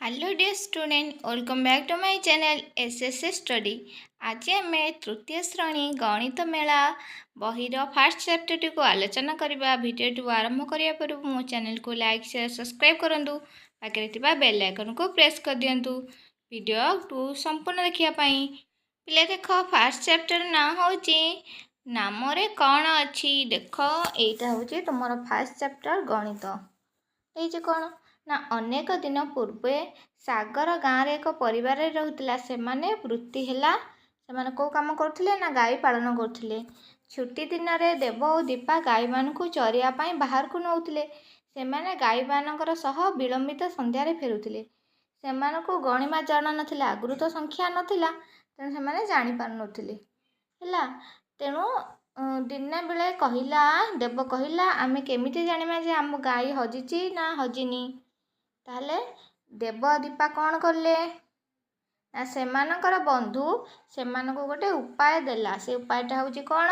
Hello dear student, welcome back to my channel SSS study. आज आम तृतीय श्रेणी गणित मेला बहीर फास्ट चैप्टर को आलोचना करवा। वीडियो आरंभ करने पूर्व मो चैनल को लाइक शेयर सब्सक्राइब करूँ। पाखे बेल आइकन को प्रेस कर दिंतु वीडियो टू संपूर्ण देखापी। पिले देख, फास्ट चैप्टर ना हूँ नाम कौन अच्छी देख। यहाँ हूँ तुम फास्ट चैप्टर गणित। ये कौन ना अनेक दिन पूर्वे सागर गाँव एक परिवार रहूला। सेमाने वृत्ति है से कौ कम करुले ना गाई पालन करुले। छुट्टी दिन में देव और दीपा गाई मान चरियापाई बाहर को नौले। से गाई मानकर सह विलंबित संध्यारे फेरुले। से गणिमा जाना नाला, आगुरी तो संख्या नाला, तेणु से जापार नुले। तेणु दिने बेले कहला, देव कहला आमे केमिति जानिबा जे आम गाई हजिची ना हजिनी। ताले देव दीपा कौन कले ना सेमानकर बंधु सेमानक गोटे उपाय देला। से उपायटा हूँ कौन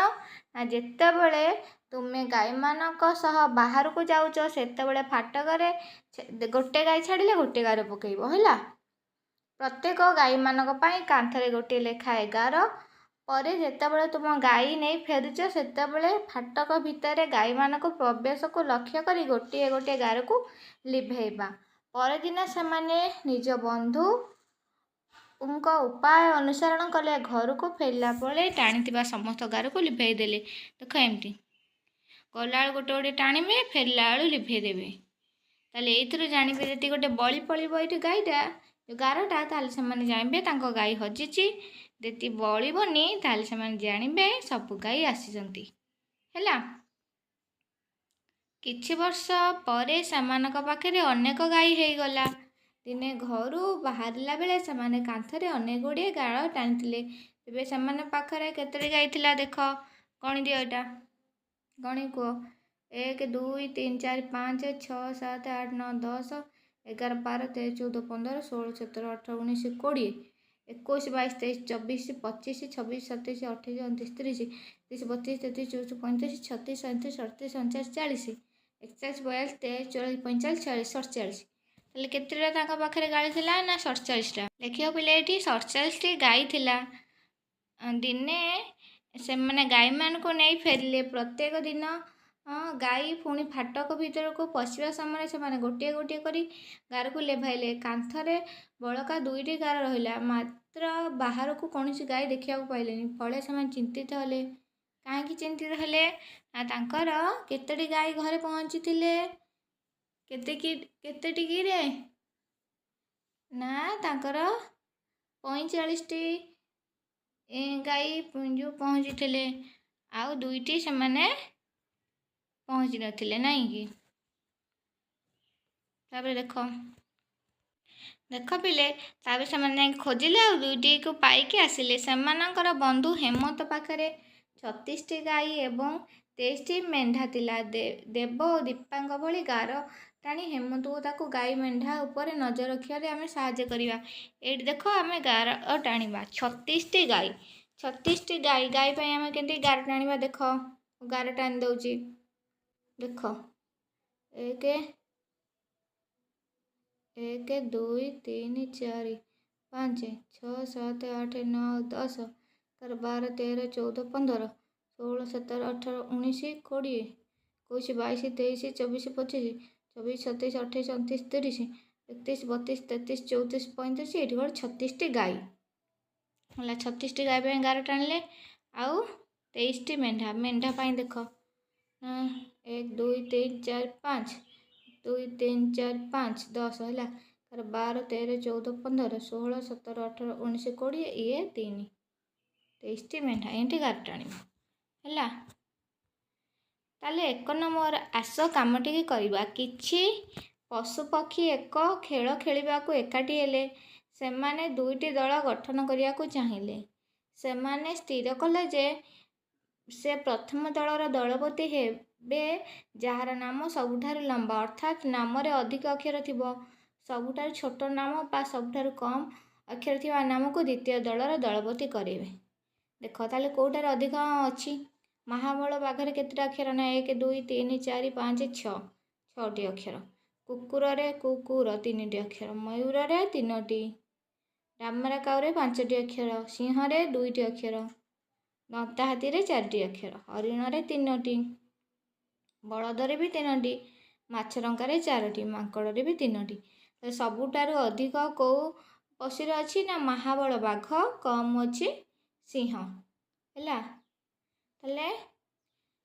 ना जेतेबेले तुमे गाई मानक सह बाहर को जाउच सेतेबेले फाटकरे गोटे गाई छाड़िले गोटे गार पकेइबो हैला। प्रत्येक गाई मानक पई कांथरे गोटे लेखा 11 पर जेतेबेले तुम गाई नहीं फेरुच सेतेबेले फाटक भितर गाई मानक प्रवेश को लक्ष्य करी गोटे गोटे गार को लिभेइबा। पर दिन से निज बंधु उनका उपाय अनुसरण कले। घर को फेरला बेले टाणी समस्त गार को लिभेई देले। देख एमती गला गोटे गोटे टाणीबे, फेरला बेलू लिभेई देबे। ताले एइथुरु जानिबे जति गोटे बळी पळिबो एठी गाईटा गारटा, ताले से जानिबे तांको गाई हजिची। जति बळिबनी ताले से जानिबे सब गाई आसीचंती हैला। किछि वर्ष परे सेमानक पाखरे अनेक गाई हो गला। दिने घरू बाहरला बेले सेमाने कांथरे अनेक गुड़िए गाड़ टाणीथिले। तेबे सेमाने पाखरे केतरी गाई थिला देख, गणी दियो एटा, गणी को 1 2 3 4 5 6 7 8 9 10 11 12 13 14 15 16 17 18 19 20 21 22 23 24 25 26 27 28 29 30 31 32 33 34 35 36 37 38 39 40 41 42 43 44 45 46 ताले केतेटा पाखरे गाई थिला ना 47टा। देखियो पिले एठी 47टी गाई थिला। दिने से माने गाई मान को नहीं फेरिले। प्रत्येक दिन गाई पुणी फाटक भीतर को पशिया समय से गोटे गोटे करी गार को लेभाइले। कांथरे बड़का 2टी गार रहिला, मात्र बाहर को कौन गाई देखा पाइले। फले से चिंतित हेले। कहीं चिंतित हेले ना तांकर केतेटी गाई घरे पहुँची थिले। केतेटी की रे ना तांकर 45टी गाई जो पहुँची थिले, आउ 2टी से माने पहुँची नथिले नहीं कि। तापर देख पिले तापर से खोजिले और 2टी को पाइके आसिले। सेमानकर बंधु हेमंत पाखरे 36टी गाई एवं 23टी मेंढा थिला। देव और दीपांक भली गार टाणी हेमंत को ताकू गाई मेंढा उपर नजर रखिया आम साहाଯ୍य करवा। ये देख आम गार टाणीबा 36टी गाई गाई पे आम के गार टाणीबा। देख गार टाणी दउची देख 1 1 2 3 4 5 6 7 8 9 10 11 12 13 14 15 16 17 18 19 20 21 22 23 24 25 26 27 28 29 30 31 32 33 34 35 ये 36टी गाई है। 36टी गाई पे गार टाणिले आउ 23टी मेंढा। मेंढा पाई देख 1 2 3 4 5 2 3 4 5 10 है। 12 13 14 15 16 17 18 19 20 ये 3 23टी मेंढा एंटी गार टाणीबा हैला। ताले 1 नंबर आस कामटी करवा। किछि पशुपक्षी एक खेल खेलिबा को एकाठी हेले। सेमाने 2टी दल गठन करिया को चाहिए। सेमाने स्थिर कले जे से प्रथम दलर दलपति हेबे जार नाम सबुठारु लंबा, अर्थात नाम रे अधिक अक्षर थिबो। सबुठारु छोट नाम बा सबुठारु कम अक्षर थिबा नाम को द्वितीय दलर दलपति करेबे। देख ताले कोटार अधिक अच्छी महाबल बाघरे केतेटा अक्षर ना 1 2 3 4 5 6 6टी अक्षर। କୁକୁରରେ କୁକୁର 3ଟି ଅକ୍ଷର, ମୟୂରରେ 3ଟି, ଡାମରା କାଉରେ 5ଟି ଅକ୍ଷର, ସିଂହରେ 2ଟି ଅକ୍ଷର, ଦନ୍ତା ହାତୀରେ 4ଟି ଅକ୍ଷର, ହରିଣରେ 3ଟି, ବଳଦରେ ବି 3ଟି, ମାଛରଙ୍କାରେ 4ଟି, ମାଙ୍କଡ଼ରେ ବି 3ଟି। ସବୁଠାରୁ ଅଧିକ କେଉଁ ପଶୁରେ ଅଛି ନା ମହାବଳ ବାଘ, କମ୍ ଅଛି ସିଂହ। ହେଲା, ତାହେଲେ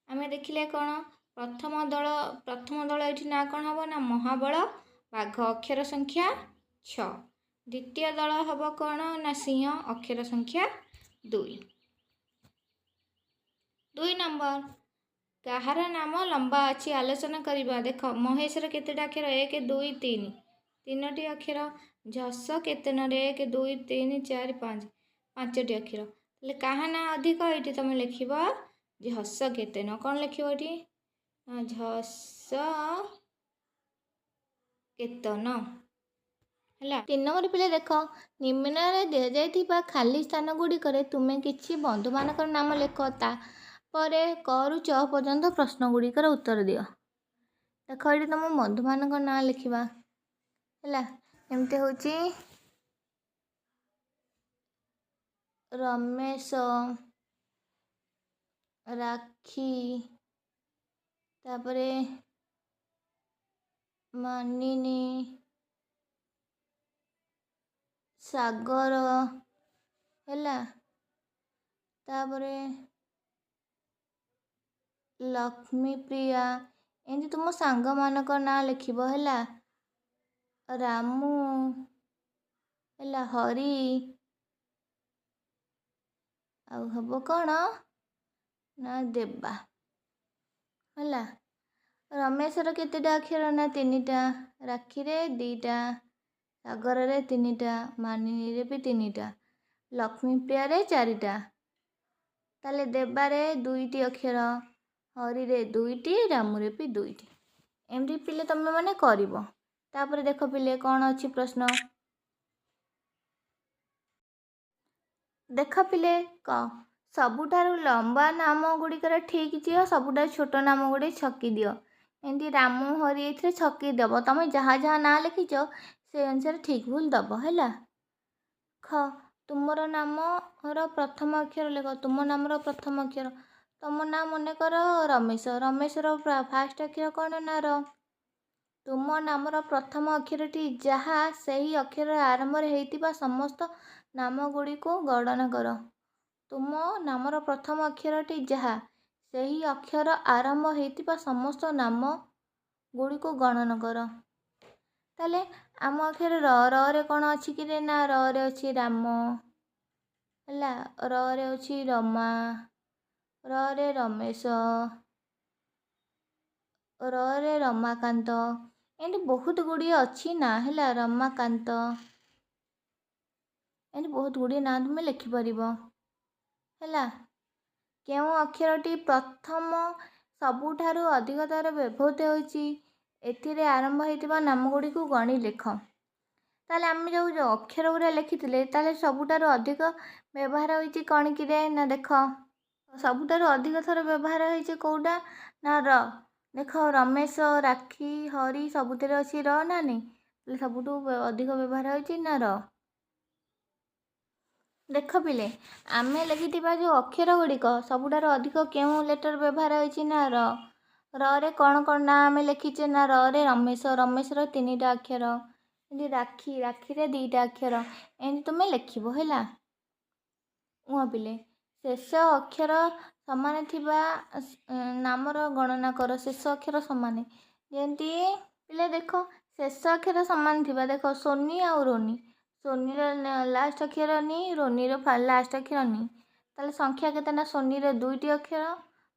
ଆମେ ଦେଖିଲେ କ'ଣ ପ୍ରଥମ ଦଳ ଏଠି ନାଁ କ'ଣ ହେବ ନା ମହାବଳ ବାଘ, ଅକ୍ଷର ସଂଖ୍ୟା 6। ଦ୍ୱିତୀୟ ଦଳ ହେବ କ'ଣ ନା ସିଂହ, ଅକ୍ଷର ସଂଖ୍ୟା 2। 2 ନମ୍ବର, କାହାର ନାମ ଲମ୍ବା ଅଛି ଆଲୋଚନା କରିବା। ଦେଖ, ମହେଶର କେତେଟା ଅକ୍ଷର? 1 2 3, 3ଟି ଅକ୍ଷର। ଝଷ କେତେ ନରେ? 1 2 3 4 5, 5ଟି ଅକ୍ଷର। ତାହେଲେ କାହା ନାଁ ଅଧିକ? ଏଇଠି ତୁମେ ଲେଖିବ ଝଷ କେତେ ନ। କ'ଣ ଲେଖିବ ଏଠି? ଝଷ କେତନ। ହେଲା, 3 ନମ୍ବର ପିଲେ ଦେଖ, ନିମ୍ନରେ ଦିଆଯାଇଥିବା ଖାଲି ସ୍ଥାନ ଗୁଡ଼ିକରେ ତୁମେ କିଛି ବନ୍ଧୁମାନଙ୍କର ନାମ ଲେଖ। ତାପରେ କରୁ ଚ ପର୍ଯ୍ୟନ୍ତ ପ୍ରଶ୍ନ ଗୁଡ଼ିକର ଉତ୍ତର ଦିଅ। ଦେଖ, ଏଠି ତୁମ ବନ୍ଧୁମାନଙ୍କ ନାଁ ଲେଖିବା। ହେଲା, ଏମିତି ହେଉଛି ରମେଶ, ରାକ୍ଷୀ, ତାପରେ ମାନିନୀ, ସାଗର। ହେଲା, ତାପରେ ଲକ୍ଷ୍ମୀପ୍ରିୟା। ଏମିତି ତୁମ ସାଙ୍ଗମାନଙ୍କ ନାଁ ଲେଖିବ। ହେଲା, ରାମୁ, ହେଲା ହରି, ଆଉ ହେବ କ'ଣ ନା ଦେବା। ହେଲା, ରମେଶର କେତେଟା ଅକ୍ଷର ନା 3ଟା, ରାକ୍ଷୀରେ 2ଟା, ସାଗରରେ 3ଟା, ମାନିନୀରେ ବି 3ଟା, ଲକ୍ଷ୍ମୀପ୍ରିୟାରେ 4ଟା। ତାହେଲେ ଦେବାରେ 2ଟି ଅକ୍ଷର, ହରିରେ 2ଟି, ରାମୁରେ ବି 2ଟି। ଏମିତି ପିଲେ ତମେ ମାନେ କରିବ। ତାପରେ ଦେଖ ପିଲେ କ'ଣ ଅଛି ପ୍ରଶ୍ନ। ଦେଖ ପିଲେ, ସବୁଠାରୁ ଲମ୍ବା ନାମ ଗୁଡ଼ିକର ଠିକ୍ ଦିଅ, ସବୁଠାରୁ ଛୋଟ ନାମ ଗୁଡ଼ିକ ଛକି ଦିଅ। ଏମିତି ରାମୁ, ହରି ଏଥିରେ ଛକି ଦେବ। ତମେ ଯାହା ଯାହା ନାଁ ଲେଖିଛ ସେ ଅନୁସାରେ ଠିକ୍ ଭୁଲ ଦେବ। ହେଲା, ତୁମର ନାମର ପ୍ରଥମ ଅକ୍ଷର ଲେଖ। ତୁମ ନାମର ପ୍ରଥମ ଅକ୍ଷର, ତୁମ ନାଁ ମନେକର ରମେଶ। ରମେଶର ଫାଷ୍ଟ ଅକ୍ଷର କ'ଣ ନା ର। ତୁମ ନାମର ପ୍ରଥମ ଅକ୍ଷରଟି ଯାହା, ସେହି ଅକ୍ଷର ଆରମ୍ଭରେ ହେଇଥିବା ସମସ୍ତ ନାମ ଗୁଡ଼ିକୁ ଗଣନା କର। ତୁମ ନାମର ପ୍ରଥମ ଅକ୍ଷରଟି ଯାହା, ସେହି ଅକ୍ଷର ଆରମ୍ଭ ହେଇଥିବା ସମସ୍ତ ନାମ ଗୁଡ଼ିକୁ ଗଣନା କର। ତାହେଲେ ଆମ ଅକ୍ଷର ରରେ କ'ଣ ଅଛି କି ରେ? ନା ରରେ ଅଛି ରାମ। ହେଲା, ରରେ ଅଛି ରମା, ରରେ ରମେଶ, ରରେ ରମାକାନ୍ତ। ଏମିତି ବହୁତ ଗୁଡ଼ିଏ ଅଛି ନା। ହେଲା, ରମାକାନ୍ତ, ଏମିତି ବହୁତ ଗୁଡ଼ିଏ ନାଁ ତୁମେ ଲେଖିପାରିବ। ହେଲା, କେଉଁ ଅକ୍ଷରଟି ପ୍ରଥମ ସବୁଠାରୁ ଅଧିକ ଥର ବ୍ୟବହୃତ ହେଉଛି, ଏଥିରେ ଆରମ୍ଭ ହେଇଥିବା ନାମ ଗୁଡ଼ିକୁ ଗଣି ଲେଖ। ତାହେଲେ ଆମେ ଯେଉଁ ଅକ୍ଷର ଗୁଡ଼ା ଲେଖିଥିଲେ, ତାହେଲେ ସବୁଠାରୁ ଅଧିକ ବ୍ୟବହାର ହୋଇଛି କ'ଣ କିରେ? ନା ଦେଖ, ସବୁଠାରୁ ଅଧିକ ଥର ବ୍ୟବହାର ହେଇଛି କେଉଁଟା ନା ର। ଦେଖ, ରମେଶ, ରାକ୍ଷୀ, ହରି ସବୁଥିରେ ଅଛି ର ନା ନାହିଁ? ତାହେଲେ ସବୁଠୁ ଅଧିକ ବ୍ୟବହାର ହେଉଛି ନା ର। ଦେଖ ପିଲେ, ଆମେ ଲେଖିଥିବା ଯେଉଁ ଅକ୍ଷର ଗୁଡ଼ିକ ସବୁଠାରୁ ଅଧିକ କେଉଁ ଲେଟର ବ୍ୟବହାର ହୋଇଛି ନା ର। ରରେ କ'ଣ କ'ଣ ନା ଆମେ ଲେଖିଛେ ନା ରରେ ରମେଶ, ରମେଶର 3ଟା ଅକ୍ଷର। ଏମିତି ରାକ୍ଷୀ, ରାକ୍ଷୀରେ 2ଟା ଅକ୍ଷର। ଏମିତି ତୁମେ ଲେଖିବ। ହେଲା, ପିଲେ, ଶେଷ ଅକ୍ଷର ସମାନ ଥିବା ନାମର ଗଣନା କର। ଶେଷ ଅକ୍ଷର ସମାନ, ଯେମିତି ପିଲେ ଦେଖ, ଶେଷ ଅକ୍ଷର ସମାନ ଥିବା। ଦେଖ, ସୋନି ଆଉ ରୋନି, ସୋନିର ଲାଷ୍ଟ ଅକ୍ଷର ନି, ରୋନିର ଲାଷ୍ଟ ଅକ୍ଷର ନି। ତାହେଲେ ସଂଖ୍ୟା କେତେ ନା ସୋନିର 2ଟି ଅକ୍ଷର,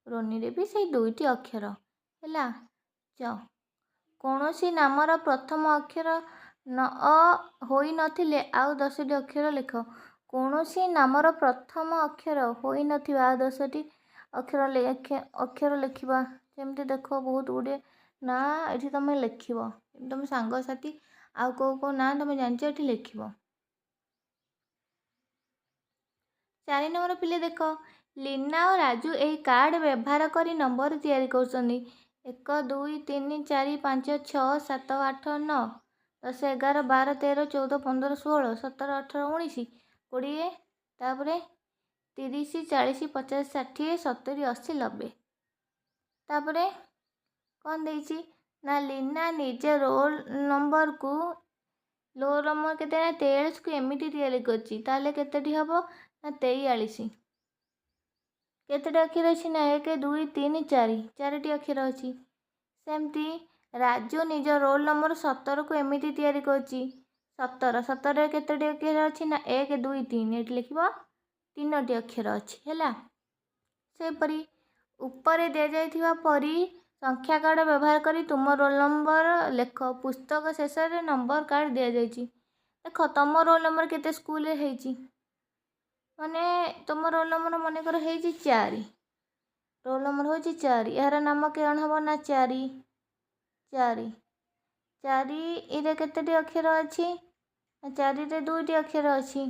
ରୋନିରେ ବି ସେଇ 2ଟି ଅକ୍ଷର। ହେଲା, କୌଣସି ନାମର ପ୍ରଥମ ଅକ୍ଷର ହୋଇନଥିଲେ ଆଉ 10ଟି ଅକ୍ଷର ଲେଖ। କୌଣସି ନାମର ପ୍ରଥମ ଅକ୍ଷର ହୋଇନଥିବା ଆଉ 10ଟି ଅକ୍ଷର ଲେଖିବା। ଯେମିତି ଦେଖ, ବହୁତ ଗୁଡ଼ିଏ ନାଁ ଏଠି ତୁମେ ଲେଖିବ। ତୁମ ସାଙ୍ଗସାଥି ଆଉ କେଉଁ ନାଁ ତୁମେ ଜାଣିଛ ଏଠି ଲେଖିବ। 4 ନମ୍ବର ପିଲେ ଦେଖ, ଲିନା ଓ ରାଜୁ ଏହି କାର୍ଡ଼ ବ୍ୟବହାର କରି ନମ୍ବର ତିଆରି କରୁଛନ୍ତି। 1 2 3 4 5 6 7 8 9 10 11 12 13 14 15 16 17 18 19 20 ତାପରେ 30 40 50 60 70 80 90 ତାପରେ କ'ଣ ଦେଇଛି ନା ଲିନା ନିଜ ରୋଲ୍ ନମ୍ବରକୁ କେତେ ନା 43କୁ ଏମିତି ତିଆରି କରିଛି। ତାହେଲେ କେତେଟି ହେବ ନା 43। କେତେଟି ଅକ୍ଷର ଅଛି ନା 1 2 3 4 4ଟି ଅକ୍ଷର ଅଛି। ସେମିତି ରାଜୁ ନିଜ ରୋଲ୍ ନମ୍ବର 17କୁ ଏମିତି ତିଆରି କରିଛି 17। 17ରେ କେତୋଟି ଅକ୍ଷର ଅଛି ନା 1 2 3 ଏଠି ଲେଖିବ 3ଟି ଅକ୍ଷର ଅଛି ହେଲା। ସେହିପରି ଉପରେ ଦିଆଯାଇଥିବା ପରି ସଂଖ୍ୟା କାର୍ଡ଼ ବ୍ୟବହାର କରି ତୁମ ରୋଲ୍ ନମ୍ବର ଲେଖ। ପୁସ୍ତକ ଶେଷରେ ନମ୍ବର କାର୍ଡ଼ ଦିଆଯାଇଛି। ଦେଖ ତମ ରୋଲ୍ ନମ୍ବର କେତେ ସ୍କୁଲରେ ହେଇଛି, ମାନେ ତୁମ ରୋଲ୍ ନମ୍ବର ମନେକର ହେଇଛି 4, ରୋଲ୍ ନମ୍ବର ହେଉଛି 4, ଏହାର ନାମ କ'ଣ ହେବ ନା 4 4 4ରେ କେତେଟି ଅକ୍ଷର ଅଛି ନା 4ରେ 2ଟି ଅକ୍ଷର ଅଛି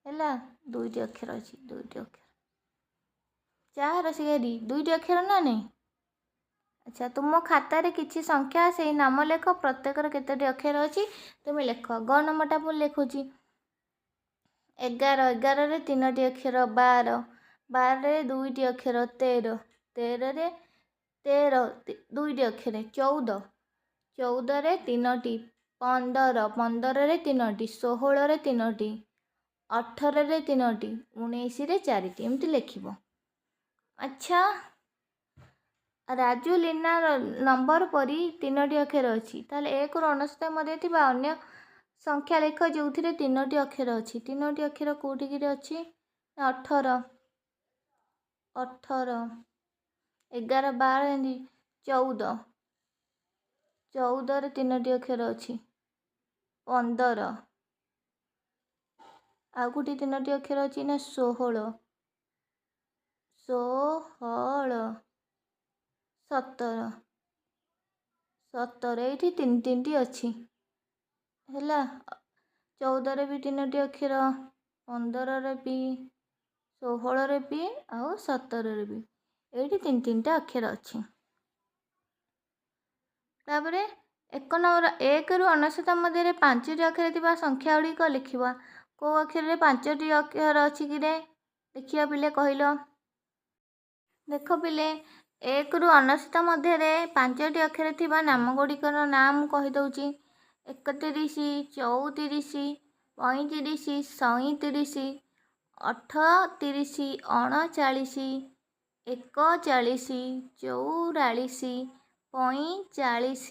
ହେଲା, 2ଟି ଅକ୍ଷର ଅଛି, 2ଟି ଅକ୍ଷର 4 4 2ଟି ଅକ୍ଷର ନା ନାହିଁ। ଆଚ୍ଛା, ତୁମ ଖାତାରେ କିଛି ସଂଖ୍ୟା ସେଇ ନାମ ଲେଖ। ପ୍ରତ୍ୟେକର କେତୋଟି ଅକ୍ଷର ଅଛି ତୁମେ ଲେଖ। ଗ ନମ୍ବରଟା ମୁଁ ଲେଖୁଛି 11 11ରେ 3ଟି ଅକ୍ଷର, 12 12ରେ 2ଟି ଅକ୍ଷର, 13 13ରେ 2ଟି ଅକ୍ଷର, 14 14ରେ 3ଟି, 15 15ରେ 3ଟି, 16ରେ 3ଟି, 18ରେ 3ଟି, 19ରେ 4ଟି ଏମିତି ଲେଖିବ। ଆଚ୍ଛା, ରାଜୁ ଲିନା ନମ୍ବର ପରି 3ଟି ଅକ୍ଷର ଅଛି। ତାହେଲେ 1ରୁ 99 ମଧ୍ୟରେ ଥିବା ଅନ୍ୟ ସଂଖ୍ୟା ଲେଖ ଯେଉଁଥିରେ 3ଟି ଅକ୍ଷର ଅଛି। 3ଟି ଅକ୍ଷର କେଉଁଠିକିରେ ଅଛି ନା 18 11 12 ଏମିତି 14 14ରେ 3ଟି ଅକ୍ଷର ଅଛି, 15 ଆଉ ଗୋଟିଏ 3ଟି ଅକ୍ଷର ଅଛି ନା 16 17 17 ଏଇଠି 3ଟି ଅଛି ହେଲା। 14ରେ ବି 3ଟି ଅକ୍ଷର, 15ରେ ବି, 16ରେ ବି ଆଉ 17ରେ ବି ଏଇଠି 3ଟା ଅକ୍ଷର ଅଛି। ତାପରେ 1 ନମ୍ବର 1ରୁ 99 ମଧ୍ୟରେ 5ଟି ଅକ୍ଷର ଥିବା ସଂଖ୍ୟା ଗୁଡ଼ିକ ଲେଖିବା। କେଉଁ ଅକ୍ଷରରେ 5ଟି ଅକ୍ଷର ଅଛି କିରେ? ଦେଖିବା ପିଲେ କହିଲ। ଦେଖ ପିଲେ 1ରୁ 99 ମଧ୍ୟରେ 5ଟି ଅକ୍ଷର ଥିବା ନାମ ଗୁଡ଼ିକର ନାଁ ମୁଁ କହିଦେଉଛି। 31 34 35 37 38 39 41 44 45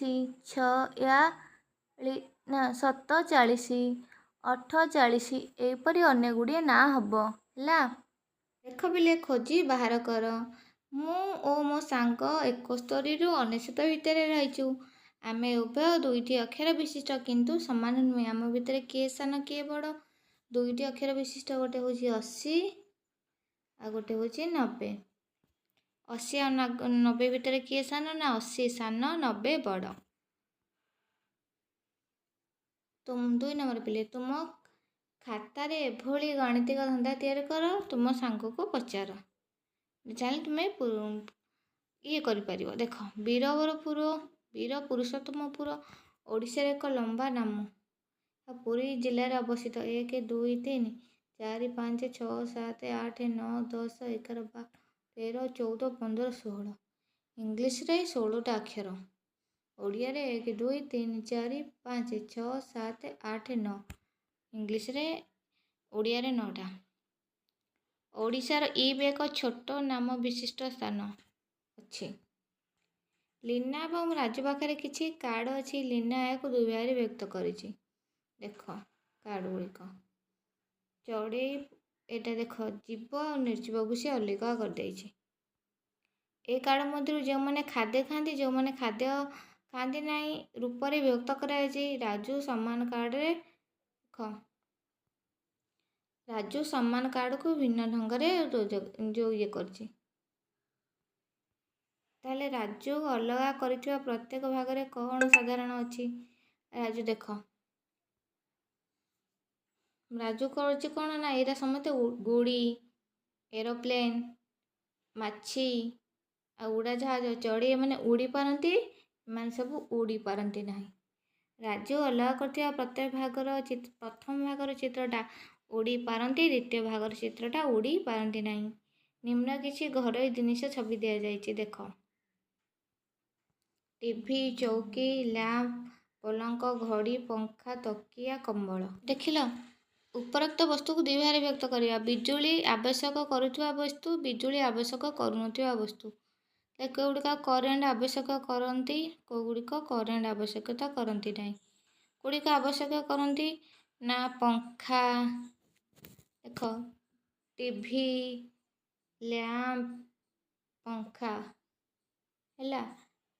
47 48 ଏହିପରି ଅନେକ ଗୁଡ଼ିଏ ନାଁ ହେବ ହେଲା। ଦେଖ ପିଲେ ଖୋଜି ବାହାର କର। ମୁଁ ଓ ମୋ ସାଙ୍ଗ 71ରୁ 99 ଭିତରେ ରହିଛୁ। ଆମେ ଉଭୟ 2ଟି ଅକ୍ଷର ବିଶିଷ୍ଟ କିନ୍ତୁ ସମାନ ନୁହେଁ। ଆମ ଭିତରେ କିଏ ସାନ କିଏ ବଡ଼? 2ଟି ଅକ୍ଷର ବିଶିଷ୍ଟ ଗୋଟେ ହେଉଛି 80 ଆଉ ଗୋଟେ ହେଉଛି 90। 80 ଆଉ 90 ଭିତରେ କିଏ ସାନ ନା 80 ସାନ 90 ବଡ଼। 2 ନମ୍ବର ପିଲେ ତୁମ ଖାତାରେ ଏଭଳି ଗାଣିତିକ ଧନ୍ଦା ତିଆରି କର। ତୁମ ସାଙ୍ଗକୁ ପଚାର, ଚାହିଁଲେ ତୁମେ ଇଏ କରିପାରିବ। ଦେଖ ବୀର ପୁରୁଷୋତ୍ତମପୁର ଓଡ଼ିଶାର ଏକ ଲମ୍ବା ନାମ। ପୁରୀ ଜିଲ୍ଲାରେ ଅବସ୍ଥିତ। 1 2 3 4 5 6 7 8 9 10 11 12 13 14 15 16 ଇଂଲିଶରେ 16ଟା ଅକ୍ଷର, ଓଡ଼ିଆରେ 1 2 3 4 5 6 7 8 9 ଇଂଲିଶରେ ଓଡ଼ିଆରେ 9ଟା। ଓଡ଼ିଶାର ଇବ୍ ଏକ ଛୋଟ ନାମ ବିଶିଷ୍ଟ ସ୍ଥାନ ଅଛି। ଲିନା ଏବଂ ରାଜୁ ପାଖରେ କିଛି କାର୍ଡ଼ ଅଛି। ଲିନା ଏହାକୁ 2 ଭାଗରେ ବିଭକ୍ତ କରିଛି। ଦେଖ କାର୍ଡ଼ ଗୁଡ଼ିକ ଚଢ଼େଇ, ଏଇଟା ଦେଖ ଜୀବ ଆଉ ନିର୍ଜୀବକୁ ସେ ଅଲଗା କରିଦେଇଛି। ଏ କାର୍ଡ଼ ମଧ୍ୟରୁ ଯେଉଁମାନେ ଖାଦ୍ୟ ଖାଆନ୍ତି ଯେଉଁମାନେ ଖାଦ୍ୟ ଖାଆନ୍ତି ନାହିଁ ରୂପରେ ବିଭକ୍ତ କରାଯାଇଛି। ରାଜୁ ସମାନ କାର୍ଡ଼ରେ ରାଜୁ ସମାନ କାର୍ଡ଼କୁ ଭିନ୍ନ ଢଙ୍ଗରେ ଇଏ କରିଛି। ତାହେଲେ ରାଜୁ ଅଲଗା କରିଥିବା ପ୍ରତ୍ୟେକ ଭାଗରେ କ'ଣ ସାଧାରଣ ଅଛି? ରାଜୁ ଦେଖ ରାଜୁ କରୁଛି କ'ଣ ନା ଏଇଟା ସମସ୍ତେ ଗୁଡ଼ି, ଏରୋପ୍ଲେନ୍, ମାଛି ଆଉ ଉଡ଼ାଜାହାଜ ଚଢ଼େଇ ମାନେ ଉଡ଼ି ପାରନ୍ତି, ଏମାନେ ସବୁ ଉଡ଼ି ପାରନ୍ତି ନାହିଁ। ରାଜ୍ୟ ଅଲଗା କରିଥିବା ପ୍ରତ୍ୟେକ ଭାଗର ପ୍ରଥମ ଭାଗର ଚିତ୍ରଟା ଉଡ଼ି ପାରନ୍ତି, ଦ୍ୱିତୀୟ ଭାଗର ଚିତ୍ରଟା ଉଡ଼ି ପାରନ୍ତି ନାହିଁ। ନିମ୍ନ କିଛି ଘରୋଇ ଜିନିଷ ଛବି ଦିଆଯାଇଛି ଦେଖ। ଟିଭି, ଚୌକି, ଲ୍ୟାମ୍ପ, ପଲଙ୍କ, ଘଡ଼ି, ପଙ୍ଖା, ତକିଆ, କମ୍ବଳ। ଦେଖିଲ, ଉପରୋକ୍ତ ବସ୍ତୁକୁ ଦୁଇ ଭାଗରେ ବ୍ୟକ୍ତ କରିବା। ବିଜୁଳି ଆବଶ୍ୟକ କରୁଥିବା ବସ୍ତୁ, ବିଜୁଳି ଆବଶ୍ୟକ କରୁନଥିବା ବସ୍ତୁ। କେଉଁଗୁଡ଼ିକ କରେଣ୍ଟ ଆବଶ୍ୟକ କରନ୍ତି, କେଉଁଗୁଡ଼ିକ କରେଣ୍ଟ ଆବଶ୍ୟକତା କରନ୍ତି ନାହିଁ। କେଉଁଗୁଡ଼ିକ ଆବଶ୍ୟକ କରନ୍ତି ନା ପଙ୍ଖା, ଦେଖ ଟିଭି, ଲ୍ୟାମ୍ପ, ପଙ୍ଖା ହେଲା।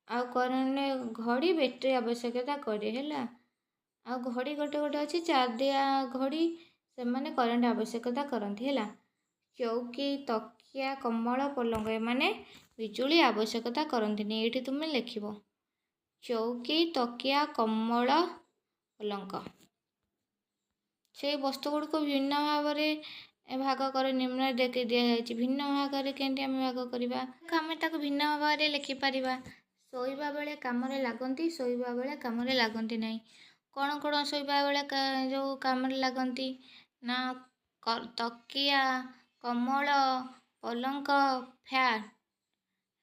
ଆଉ କରେଣ୍ଟ ଘଡ଼ି ବ୍ୟାଟେରୀ ଆବଶ୍ୟକତା କରେ ହେଲା। ଆଉ ଘଡ଼ି ଗୋଟେ ଅଛି ଚାର୍ଦିଆ ଘଡ଼ି, ସେମାନେ କରେଣ୍ଟ ଆବଶ୍ୟକତା କରନ୍ତି ହେଲା। ଚୌକି, ତକିଆ, କମ୍ବଳ, ପଲଙ୍କ ଏମାନେ ବିଜୁଳି ଆବଶ୍ୟକତା କରନ୍ତିନି। ଏଇଠି ତୁମେ ଲେଖିବ ଚୌକି, ତକିଆ, କମ୍ବଳ, ପଲଙ୍କ। ସେଇ ବସ୍ତୁ ଗୁଡ଼ିକୁ ଭିନ୍ନ ଭାବରେ ଭାଗ କରି ନିମ୍ନରେ ଦେଖି ଦିଆଯାଇଛି। ଭିନ୍ନ ଭାଗରେ କେମିତି ଆମେ ଭାଗ କରିବା? ଆମେ ତାକୁ ଭିନ୍ନ ଭାବରେ ଲେଖିପାରିବା। ଶୋଇବା ବେଳେ କାମରେ ଲାଗନ୍ତି, ଶୋଇବା ବେଳେ କାମରେ ଲାଗନ୍ତି ନାହିଁ। କ'ଣ କ'ଣ ଶୋଇବା ବେଳେ ଯେଉଁ କାମରେ ଲାଗନ୍ତି ନା ତକିଆ, କମ୍ବଳ, ପଲଙ୍କ, ଫ୍ୟାନ୍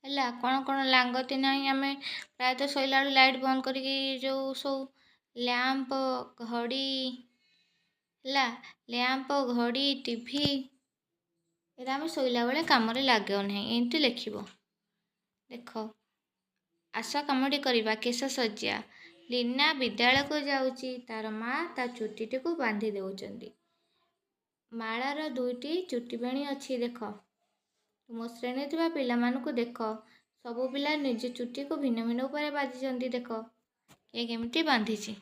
ହେଲା। କ'ଣ କ'ଣ ଲାଗନ୍ତି ନାହିଁ? ଆମେ ପ୍ରାୟତଃ ଶୋଇଲା ବେଳେ ଲାଇଟ୍ ବନ୍ଦ କରିକି ଯେଉଁ ଶୋଉ। ଲ୍ୟାମ୍ପ, ଘଡ଼ି ହେଲା, ଲ୍ୟାମ୍ପ, ଘଡ଼ି, ଟିଭି ଏଇଟା ଆମେ ଶୋଇଲା ବେଳେ କାମରେ ଲାଗେ ନାହିଁ। ଏମିତି ଲେଖିବ। ଦେଖ, ଆସ କାମଟି କରିବା। କେଶ ସଜ୍ଜା। ଲିନା ବିଦ୍ୟାଳୟକୁ ଯାଉଛି, ତାର ମା ତା ଚୁଟିଟିକୁ ବାନ୍ଧି ଦେଉଛନ୍ତି। ମାଳାର 2ଟି ଚୁଟି ବେଣୀ ଅଛି ଦେଖ। ତୁମ ଶ୍ରେଣୀରେ ଥିବା ପିଲାମାନଙ୍କୁ ଦେଖ। ସବୁ ପିଲା ନିଜ ଚୁଟିକୁ ଭିନ୍ନ ଭିନ୍ନ ଉପାୟରେ ବାନ୍ଧିଛନ୍ତି ଦେଖ। କିଏ କେମିତି ବାନ୍ଧିଛି।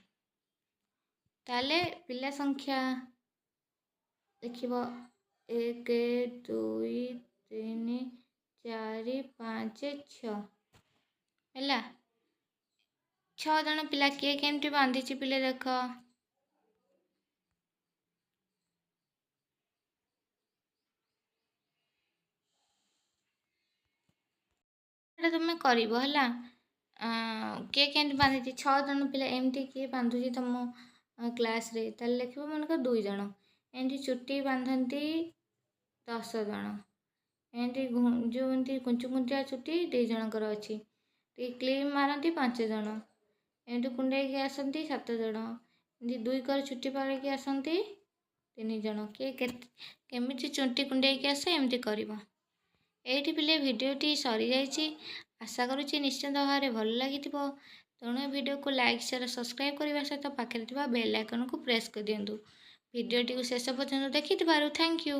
ତାହେଲେ ପିଲା ସଂଖ୍ୟା ଦେଖିବ 1 2 3 4 5 6 ହେଲା। 6 ଜଣ ପିଲା କିଏ କେମିତି ବାନ୍ଧିଛି ପିଲେ ଦେଖ। ଏଇଟା ତୁମେ କରିବ ହେଲା। କିଏ କେମିତି ବାନ୍ଧିଛି 6 ଜଣ ପିଲା ଏମିତି କିଏ ବାନ୍ଧୁଛି ତମ କ୍ଲାସ୍ରେ, ତାହେଲେ ଲେଖିବ ମନେକର 2 ଜଣ। ଏମିତି ଚୁଟି ବାନ୍ଧନ୍ତି 10 ଜଣ। ଏମିତି ଯେଉଁ ଏମିତି କୁଞ୍ଚୁ କୁଞ୍ଚିଆ ଚୁଟି 2 ଜଣଙ୍କର ଅଛି। ଟିକେ କ୍ଲିପ୍ ମାରନ୍ତି 5 ଜଣ। ଏମିତି କୁଣ୍ଡେଇକି ଆସନ୍ତି 7 ଜଣ। ଏମିତି 2 କର ଚୁଟି ପାଳିକି ଆସନ୍ତି 3 ଜଣ। କିଏ କେମିତି ଚୁଟି କୁଣ୍ଡେଇକି ଆସେ ଏମିତି କରିବ। ଏଇଠି ପିଲେ ଭିଡ଼ିଓଟି ସରିଯାଇଛି। ଆଶା କରୁଛି ନିଶ୍ଚିନ୍ତ ଭାବରେ ଭଲ ଲାଗିଥିବ। ତେଣୁ ଏ ଭିଡ଼ିଓକୁ ଲାଇକ୍, ସେୟାର, ସବସ୍କ୍ରାଇବ୍ କରିବା ସହିତ ପାଖରେ ଥିବା ବେଲ୍ ଆଇକନ୍କୁ ପ୍ରେସ୍ କରିଦିଅନ୍ତୁ। ଭିଡ଼ିଓଟିକୁ ଶେଷ ପର୍ଯ୍ୟନ୍ତ ଦେଖିଥିବାରୁ ଥ୍ୟାଙ୍କ ୟୁ।